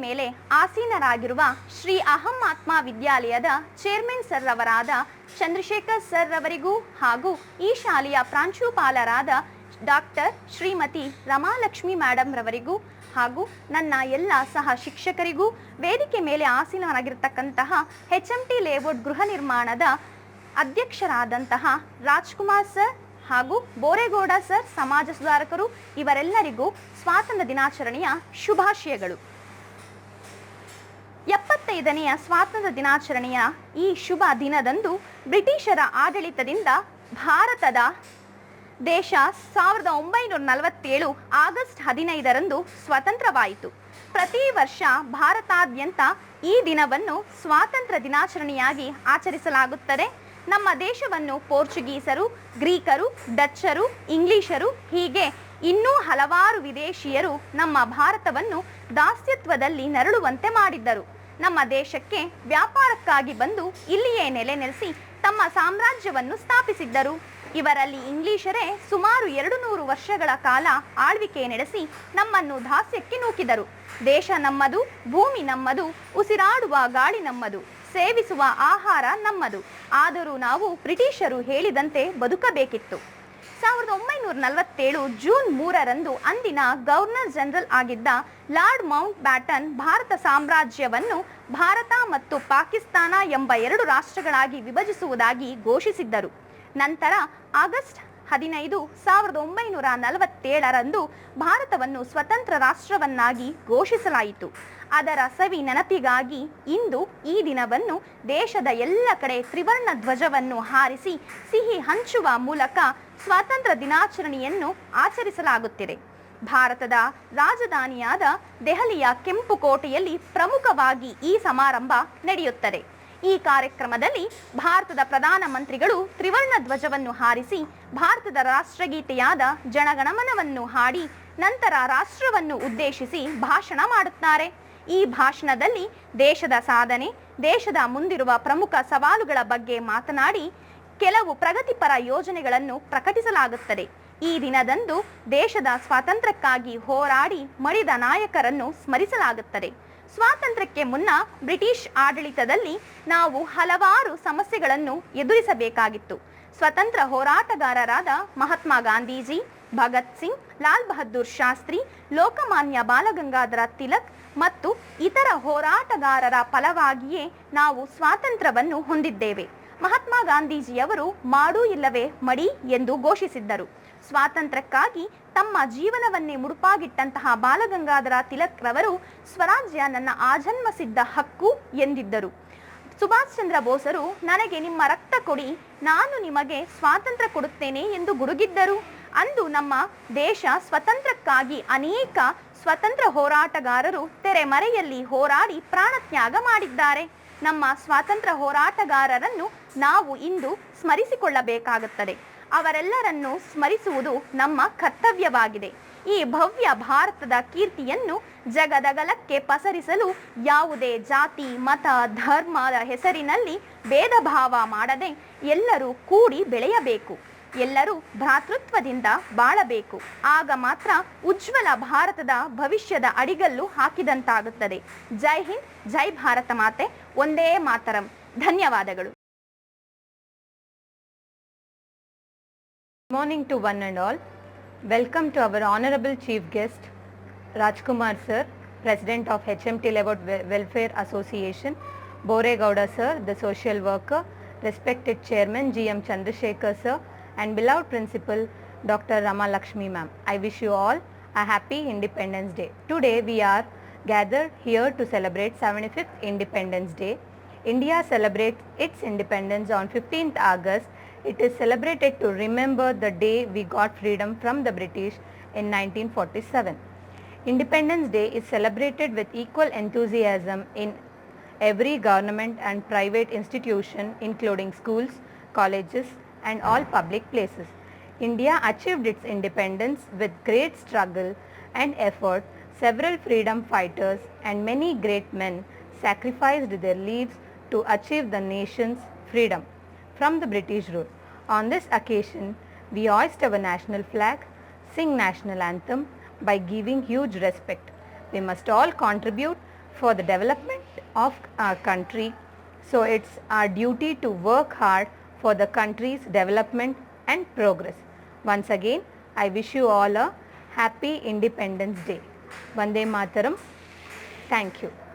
ಮೇಲೆ ಆಸೀನರಾಗಿರುವ ಶ್ರೀ ಅಹಂ ಆತ್ಮ ವಿದ್ಯಾಲಯದ ಚೇರ್ಮನ್ ಸರ್ ಅವರಾದ ಚಂದ್ರಶೇಖರ್ ಸರ್ ಅವರಿಗೂ ಹಾಗೂ ಈ ಶಾಲೆಯ ಪ್ರಾಂಶುಪಾಲರಾದ ಡಾಕ್ಟರ್ ಶ್ರೀಮತಿ ರಮಾಲಕ್ಷ್ಮಿ ಮೇಡಮ್ ರವರಿಗೂ ಹಾಗೂ ನನ್ನ ಎಲ್ಲ ಸಹ ಶಿಕ್ಷಕರಿಗೂ ವೇದಿಕೆ ಮೇಲೆ ಆಸೀನರಾಗಿರ್ತಕ್ಕಂತಹ HMT ಲೇಔಟ್ ಗೃಹ ನಿರ್ಮಾಣದ ಅಧ್ಯಕ್ಷರಾದಂತಹ ರಾಜ್ಕುಮಾರ್ ಸರ್ ಹಾಗೂ ಬೋರೇಗೌಡ ಸರ್ ಸಮಾಜ ಸುಧಾರಕರು ಇವರೆಲ್ಲರಿಗೂ ಸ್ವಾತಂತ್ರ್ಯ ದಿನಾಚರಣೆಯ ಶುಭಾಶಯಗಳು. 75ನೆಯ ಸ್ವಾತಂತ್ರ್ಯ ದಿನಾಚರಣೆಯ ಈ ಶುಭ ದಿನದಂದು ಬ್ರಿಟಿಷರ ಆಡಳಿತದಿಂದ ಭಾರತದ ದೇಶ 1947 ಆಗಸ್ಟ್ 15ರಂದು ಸ್ವತಂತ್ರವಾಯಿತು. ಪ್ರತಿ ವರ್ಷ ಭಾರತಾದ್ಯಂತ ಈ ದಿನವನ್ನು ಸ್ವಾತಂತ್ರ್ಯ ದಿನಾಚರಣೆಯಾಗಿ ಆಚರಿಸಲಾಗುತ್ತದೆ. ನಮ್ಮ ದೇಶವನ್ನು ಪೋರ್ಚುಗೀಸರು, ಗ್ರೀಕರು, ಡಚ್ಚರು, ಇಂಗ್ಲಿಷರು ಹೀಗೆ ಇನ್ನೂ ಹಲವಾರು ವಿದೇಶಿಯರು ನಮ್ಮ ಭಾರತವನ್ನು ದಾಸ್ಯತ್ವದಲ್ಲಿ ನರಳುವಂತೆ ಮಾಡಿದ್ದರು. ನಮ್ಮ ದೇಶಕ್ಕೆ ವ್ಯಾಪಾರಕ್ಕಾಗಿ ಬಂದು ಇಲ್ಲಿಯೇ ನೆಲೆನಿಲ್ಲಿಸಿ ತಮ್ಮ ಸಾಮ್ರಾಜ್ಯವನ್ನು ಸ್ಥಾಪಿಸಿದ್ದರು. ಇವರಲ್ಲಿ ಇಂಗ್ಲಿಷರೇ ಸುಮಾರು 200 ವರ್ಷಗಳ ಕಾಲ ಆಳ್ವಿಕೆ ನಡೆಸಿ ನಮ್ಮನ್ನು ದಾಸ್ಯಕ್ಕೆ ನೂಕಿದರು. ದೇಶ ನಮ್ಮದು, ಭೂಮಿ ನಮ್ಮದು, ಉಸಿರಾಡುವ ಗಾಳಿ ನಮ್ಮದು, ಸೇವಿಸುವ ಆಹಾರ ನಮ್ಮದು. ಆದರೂ ನಾವು ಬ್ರಿಟಿಷರು ಹೇಳಿದಂತೆ ಬದುಕಬೇಕಿತ್ತು. 1947 ಜೂನ್ 3ರಂದು ಅಂದಿನ ಗವರ್ನರ್ ಜನರಲ್ ಆಗಿದ್ದ ಲಾರ್ಡ್ ಮೌಂಟ್ ಬ್ಯಾಟನ್ ಭಾರತ ಸಾಮ್ರಾಜ್ಯವನ್ನು ಭಾರತ ಮತ್ತು ಪಾಕಿಸ್ತಾನ ಎಂಬ 2 ರಾಷ್ಟ್ರಗಳಾಗಿ ವಿಭಜಿಸುವುದಾಗಿ ಘೋಷಿಸಿದ್ದರು. ನಂತರ ಆಗಸ್ಟ್ 15, 1947ರಂದು ಭಾರತವನ್ನು ಸ್ವತಂತ್ರ ರಾಷ್ಟ್ರವನ್ನಾಗಿ ಘೋಷಿಸಲಾಯಿತು. ಅದರ ಸವಿ ನೆನಪಿಗಾಗಿ ಇಂದು ಈ ದಿನವನ್ನು ದೇಶದ ಎಲ್ಲ ಕಡೆ ತ್ರಿವರ್ಣ ಧ್ವಜವನ್ನು ಹಾರಿಸಿ ಸಿಹಿ ಹಂಚುವ ಮೂಲಕ ಸ್ವಾತಂತ್ರ್ಯ ದಿನಾಚರಣೆಯನ್ನು ಆಚರಿಸಲಾಗುತ್ತಿದೆ. ಭಾರತದ ರಾಜಧಾನಿಯಾದ ದೆಹಲಿಯ ಕೆಂಪು ಕೋಟೆಯಲ್ಲಿ ಪ್ರಮುಖವಾಗಿ ಈ ಸಮಾರಂಭ ನಡೆಯುತ್ತದೆ. ಈ ಕಾರ್ಯಕ್ರಮದಲ್ಲಿ ಭಾರತದ ಪ್ರಧಾನಮಂತ್ರಿಗಳು ತ್ರಿವರ್ಣ ಧ್ವಜವನ್ನು ಹಾರಿಸಿ ಭಾರತದ ರಾಷ್ಟ್ರಗೀತೆಯಾದ ಜನಗಣಮನವನ್ನು ಹಾಡಿ ನಂತರ ರಾಷ್ಟ್ರವನ್ನು ಉದ್ದೇಶಿಸಿ ಭಾಷಣ ಮಾಡುತ್ತಾರೆ. ಈ ಭಾಷಣದಲ್ಲಿ ದೇಶದ ಸಾಧನೆ, ದೇಶದ ಮುಂದಿರುವ ಪ್ರಮುಖ ಸವಾಲುಗಳ ಬಗ್ಗೆ ಮಾತನಾಡಿ ಕೆಲವು ಪ್ರಗತಿಪರ ಯೋಜನೆಗಳನ್ನು ಪ್ರಕಟಿಸಲಾಗುತ್ತದೆ. ಈ ದಿನದಂದು ದೇಶದ ಸ್ವಾತಂತ್ರ್ಯಕ್ಕಾಗಿ ಹೋರಾಡಿ ಮಡಿದ ನಾಯಕರನ್ನು ಸ್ಮರಿಸಲಾಗುತ್ತದೆ. ಸ್ವಾತಂತ್ರ್ಯಕ್ಕೆ ಮುನ್ನ ಬ್ರಿಟಿಷ್ ಆಡಳಿತದಲ್ಲಿ ನಾವು ಹಲವಾರು ಸಮಸ್ಯೆಗಳನ್ನು ಎದುರಿಸಬೇಕಾಗಿತ್ತು. ಸ್ವತಂತ್ರ ಹೋರಾಟಗಾರರಾದ ಮಹಾತ್ಮ ಗಾಂಧೀಜಿ, ಭಗತ್ ಸಿಂಗ್, ಲಾಲ್ ಬಹದ್ದೂರ್ ಶಾಸ್ತ್ರಿ, ಲೋಕಮಾನ್ಯ ಬಾಲಗಂಗಾಧರ ತಿಲಕ್ ಮತ್ತು ಇತರ ಹೋರಾಟಗಾರರ ಫಲವಾಗಿಯೇ ನಾವು ಸ್ವಾತಂತ್ರ್ಯವನ್ನು ಹೊಂದಿದ್ದೇವೆ. ಮಹಾತ್ಮ ಗಾಂಧೀಜಿಯವರು ಮಾಡು ಇಲ್ಲವೇ ಮಡಿ ಎಂದು ಘೋಷಿಸಿದ್ದರು. ಸ್ವಾತಂತ್ರ್ಯಕ್ಕಾಗಿ ತಮ್ಮ ಜೀವನವನ್ನೇ ಮುಡುಪಾಗಿಟ್ಟಂತಹ ಬಾಲಗಂಗಾಧರ ತಿಲಕ್ ರವರು ಸ್ವರಾಜ್ಯ ನನ್ನ ಆಜನ್ಮಸಿದ್ಧ ಹಕ್ಕು ಎಂದಿದ್ದರು. ಸುಭಾಷ್ ಚಂದ್ರ ಬೋಸರು ನನಗೆ ನಿಮ್ಮ ರಕ್ತ ಕೊಡಿ, ನಾನು ನಿಮಗೆ ಸ್ವಾತಂತ್ರ್ಯ ಕೊಡುತ್ತೇನೆ ಎಂದು ಗುಡುಗಿದ್ದರು. ಅಂದು ನಮ್ಮ ದೇಶ ಸ್ವತಂತ್ರಕ್ಕಾಗಿ ಅನೇಕ ಸ್ವತಂತ್ರ ಹೋರಾಟಗಾರರು ತೆರೆಮರೆಯಲ್ಲಿ ಹೋರಾಡಿ ಪ್ರಾಣತ್ಯಾಗ ಮಾಡಿದ್ದಾರೆ. ನಮ್ಮ ಸ್ವಾತಂತ್ರ್ಯ ಹೋರಾಟಗಾರರನ್ನು ನಾವು ಇಂದು ಸ್ಮರಿಸಿಕೊಳ್ಳಬೇಕಾಗುತ್ತದೆ. ಅವರೆಲ್ಲರನ್ನು ಸ್ಮರಿಸುವುದು ನಮ್ಮ ಕರ್ತವ್ಯವಾಗಿದೆ. ಈ ಭವ್ಯ ಭಾರತದ ಕೀರ್ತಿಯನ್ನು ಜಗದಗಲಕ್ಕೆ ಪಸರಿಸಲು ಯಾವುದೇ ಜಾತಿ, ಮತ, ಧರ್ಮದ ಹೆಸರಿನಲ್ಲಿ ಭೇದ ಭಾವ ಮಾಡದೆ ಎಲ್ಲರೂ ಕೂಡಿ ಬೆಳೆಯಬೇಕು. ಎಲ್ಲರೂ ಭ್ರಾತೃತ್ವದಿಂದ ಬಾಳಬೇಕು. ಆಗ ಮಾತ್ರ ಉಜ್ವಲ ಭಾರತದ ಭವಿಷ್ಯದ ಅಡಿಗಲ್ಲು ಹಾಕಿದಂತಾಗುತ್ತದೆ. ಜೈ ಹಿಂದ್, ಜೈ ಭಾರತ ಮಾತೆ, ಒಂದೇ ಮಾತರಂ. ಧನ್ಯವಾದಗಳು. Good morning to one and all. Welcome to our honorable chief guest Rajkumar sir, President of HMT Layouts Welfare Association, Boregowda sir, the social worker, respected Chairman GM Chandrasekhar sir, and beloved Principal Dr. Ramalakshmi ma'am. I wish you all a happy Independence Day. Today we are gathered here to celebrate 75th Independence Day. India celebrates its independence on 15th August. It is celebrated to remember the day we got freedom from the British in 1947. Independence Day is celebrated with equal enthusiasm in every government and private institution, including schools, colleges, and all public places. India achieved its independence with great struggle and effort. Several freedom fighters and many great men sacrificed their lives to achieve the nation's freedom from the British rule. On this occasion, we hoist our national flag, sing national anthem by giving huge respect. We must all contribute for the development of our country. So it's our duty to work hard for the country's development and progress. Once again, I wish you all a happy Independence Day. Vande Mataram. Thank you.